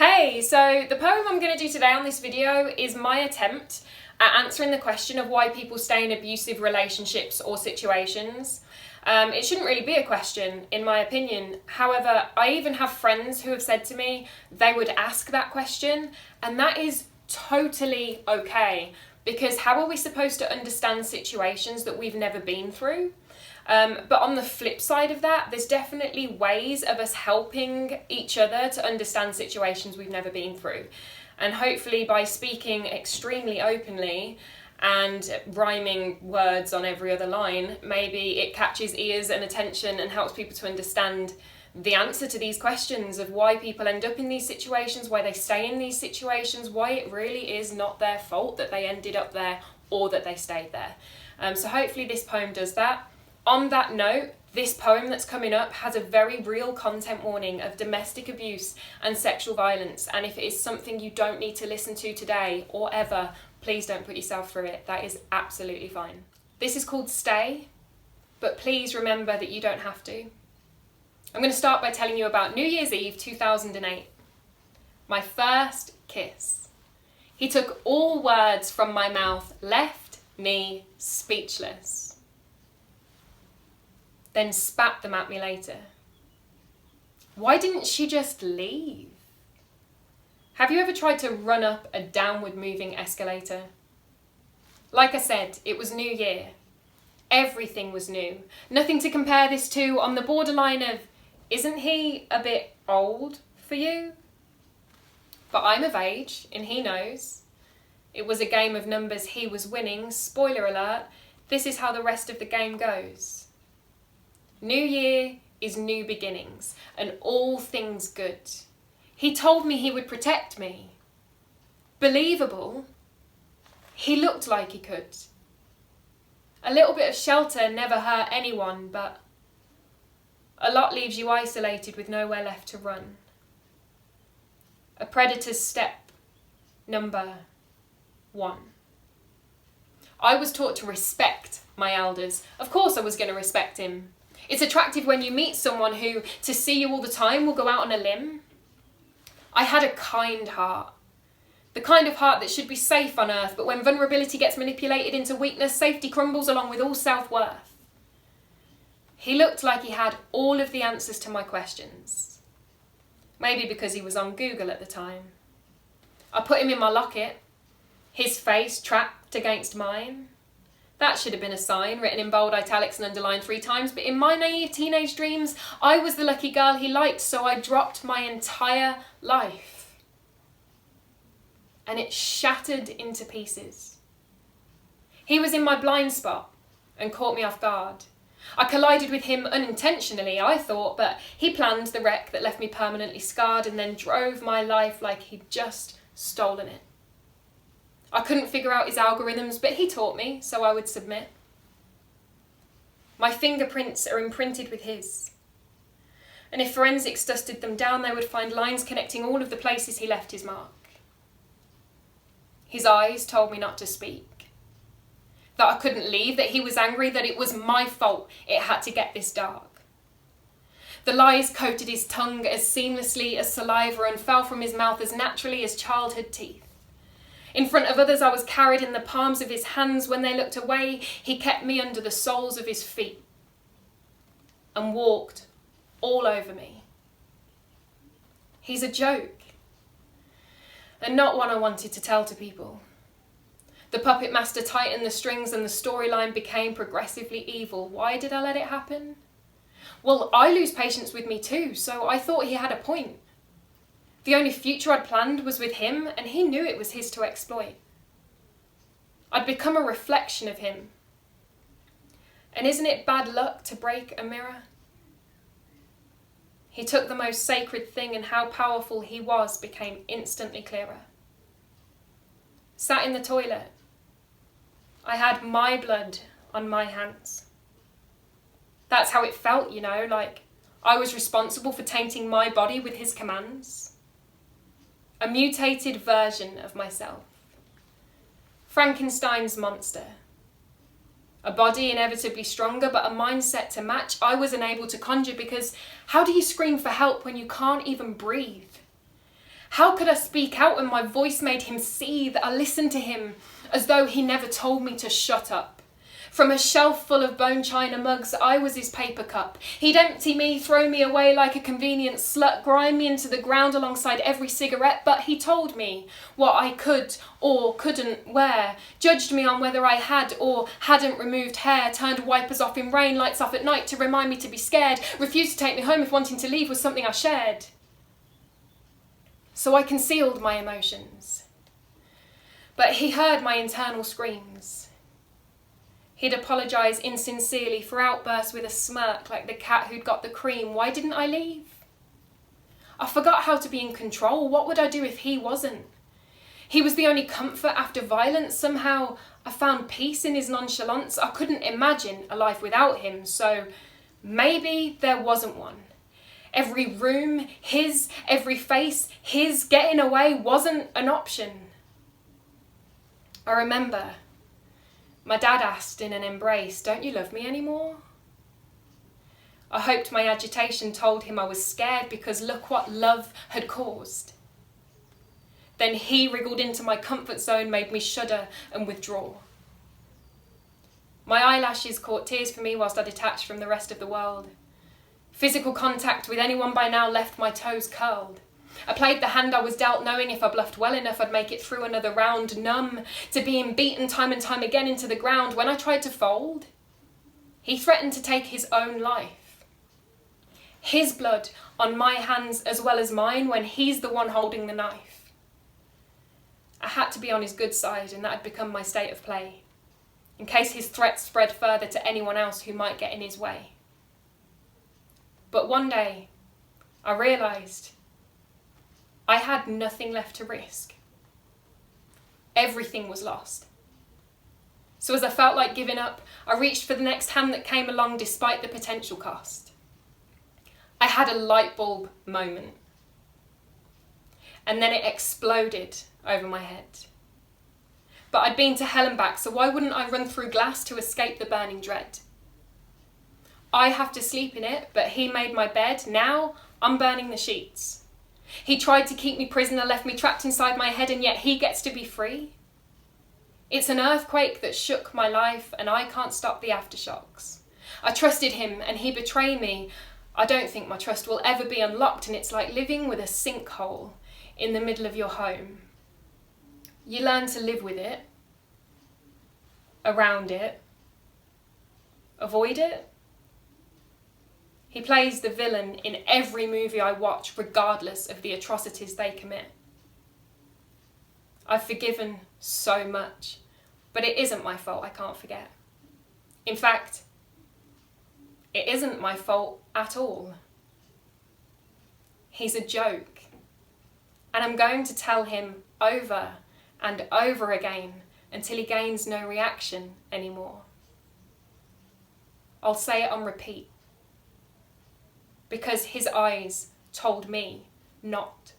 Hey, so the poem I'm going to do today on this video is my attempt at answering the question of why people stay in abusive relationships or situations. It shouldn't really be a question, in my opinion. However, I even have friends who have said to me they would ask that question, and that is totally okay, because how are we supposed to understand situations that we've never been through? But on the flip side of that, there's definitely ways of us helping each other to understand situations we've never been through. And hopefully by speaking extremely openly and rhyming words on every other line, maybe it catches ears and attention and helps people to understand the answer to these questions of why people end up in these situations, why they stay in these situations, why it really is not their fault that they ended up there or that they stayed there. So hopefully this poem does that. On that note, this poem that's coming up has a very real content warning of domestic abuse and sexual violence, and if it is something you don't need to listen to today or ever, please don't put yourself through it. That is absolutely fine. This is called Stay, but please remember that you don't have to. I'm going to start by telling you about New Year's Eve 2008. My first kiss. He took all words from my mouth, left me speechless. Then spat them at me later. Why didn't she just leave? Have you ever tried to run up a downward moving escalator? Like I said, it was New Year. Everything was new. Nothing to compare this to, on the borderline of, isn't he a bit old for you? But I'm of age, and he knows. It was a game of numbers he was winning. Spoiler alert, this is how the rest of the game goes. New year is new beginnings, and all things good. He told me he would protect me. Believable. He looked like he could. A little bit of shelter never hurt anyone, but a lot leaves you isolated with nowhere left to run. A predator's step number 1. I was taught to respect my elders. Of course I was going to respect him. It's attractive when you meet someone who, to see you all the time, will go out on a limb. I had a kind heart. The kind of heart that should be safe on earth, but when vulnerability gets manipulated into weakness, safety crumbles along with all self-worth. He looked like he had all of the answers to my questions. Maybe because he was on Google at the time. I put him in my locket, his face trapped against mine. That should have been a sign, written in bold italics and underlined 3 times, but in my naive teenage dreams, I was the lucky girl he liked, so I dropped my entire life. And it shattered into pieces. He was in my blind spot and caught me off guard. I collided with him unintentionally, I thought, but he planned the wreck that left me permanently scarred and then drove my life like he'd just stolen it. I couldn't figure out his algorithms, but he taught me, so I would submit. My fingerprints are imprinted with his. And if forensics dusted them down, they would find lines connecting all of the places he left his mark. His eyes told me not to speak. That I couldn't leave, that he was angry, that it was my fault it had to get this dark. The lies coated his tongue as seamlessly as saliva and fell from his mouth as naturally as childhood teeth. In front of others, I was carried in the palms of his hands. When they looked away, he kept me under the soles of his feet and walked all over me. He's a joke, and not one I wanted to tell to people. The puppet master tightened the strings and the storyline became progressively evil. Why did I let it happen? Well, I lose patience with me too, so I thought he had a point. The only future I'd planned was with him, and he knew it was his to exploit. I'd become a reflection of him. And isn't it bad luck to break a mirror? He took the most sacred thing, and how powerful he was became instantly clearer. Sat in the toilet. I had my blood on my hands. That's how it felt, you know, like I was responsible for tainting my body with his commands. A mutated version of myself. Frankenstein's monster. A body inevitably stronger, but a mindset to match I was unable to conjure, because how do you scream for help when you can't even breathe? How could I speak out when my voice made him seethe? I listened to him as though he never told me to shut up. From a shelf full of bone china mugs, I was his paper cup. He'd empty me, throw me away like a convenient slut, grind me into the ground alongside every cigarette, but he told me what I could or couldn't wear, judged me on whether I had or hadn't removed hair, turned wipers off in rain, lights off at night to remind me to be scared, refused to take me home if wanting to leave was something I shared. So I concealed my emotions. But he heard my internal screams. He'd apologise insincerely for outbursts with a smirk like the cat who'd got the cream. Why didn't I leave? I forgot how to be in control. What would I do if he wasn't? He was the only comfort after violence. Somehow I found peace in his nonchalance. I couldn't imagine a life without him, so maybe there wasn't one. Every room, his, every face, his, getting away wasn't an option. I remember my dad asked in an embrace, "Don't you love me anymore?" I hoped my agitation told him I was scared because look what love had caused. Then he wriggled into my comfort zone, made me shudder and withdraw. My eyelashes caught tears for me whilst I detached from the rest of the world. Physical contact with anyone by now left my toes curled. I played the hand I was dealt, knowing if I bluffed well enough I'd make it through another round, numb to being beaten time and time again into the ground. When I tried to fold, he threatened to take his own life. His blood on my hands as well as mine when he's the one holding the knife. I had to be on his good side, and that had become my state of play, in case his threats spread further to anyone else who might get in his way. But one day, I realised I had nothing left to risk. Everything was lost. So as I felt like giving up, I reached for the next hand that came along despite the potential cost. I had a light bulb moment. And then it exploded over my head. But I'd been to hell and back, so why wouldn't I run through glass to escape the burning dread? I have to sleep in it, but he made my bed. Now I'm burning the sheets. He tried to keep me prisoner, left me trapped inside my head, and yet he gets to be free. It's an earthquake that shook my life, and I can't stop the aftershocks. I trusted him, and he betrayed me. I don't think my trust will ever be unlocked, and it's like living with a sinkhole in the middle of your home. You learn to live with it, around it, avoid it. He plays the villain in every movie I watch, regardless of the atrocities they commit. I've forgiven so much, but it isn't my fault, I can't forget. In fact, it isn't my fault at all. He's a joke, and I'm going to tell him over and over again until he gains no reaction anymore. I'll say it on repeat, because his eyes told me not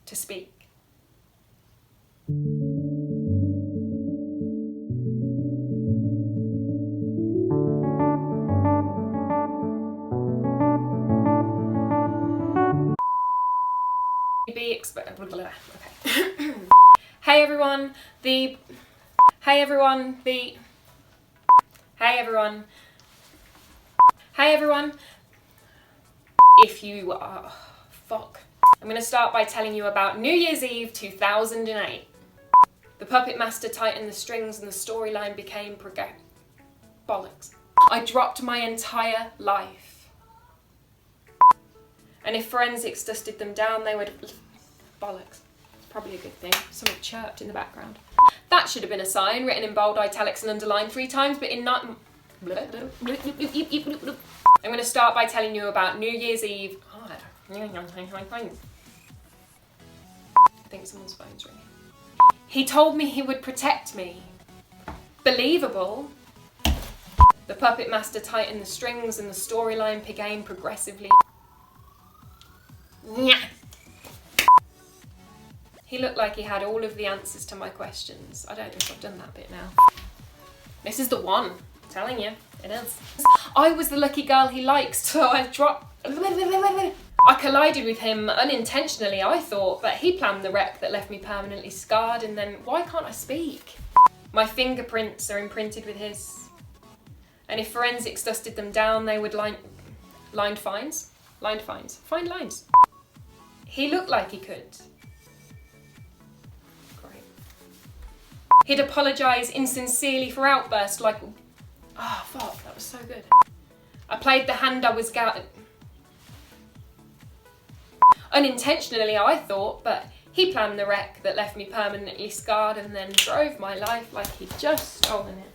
to speak. Okay. Hey everyone, if you are, I'm going to start by telling you about New Year's Eve 2008. The puppet master tightened the strings and the storyline became bollocks. I dropped my entire life. And if forensics dusted them down, they would bollocks. Probably a good thing. Someone chirped in the background. That should have been a sign written in bold italics and underlined 3 times, but in not. I'm going to start by telling you about New Year's Eve. I think someone's phone's ringing. He told me he would protect me. Believable. The puppet master tightened the strings and the storyline began progressively. He looked like he had all of the answers to my questions. I don't know if I've done that bit now. This is the one. I'm telling you, it is. I was the lucky girl he likes, so I dropped. I collided with him unintentionally, I thought, but he planned the wreck that left me permanently scarred, and then why can't I speak? My fingerprints are imprinted with his. And if forensics dusted them down, they would find lines. He looked like he could. Great. He'd apologise insincerely for outbursts like, oh fuck, that was so good. I played the hand I was unintentionally, I thought, but he planned the wreck that left me permanently scarred and then drove my life like he'd just stolen it.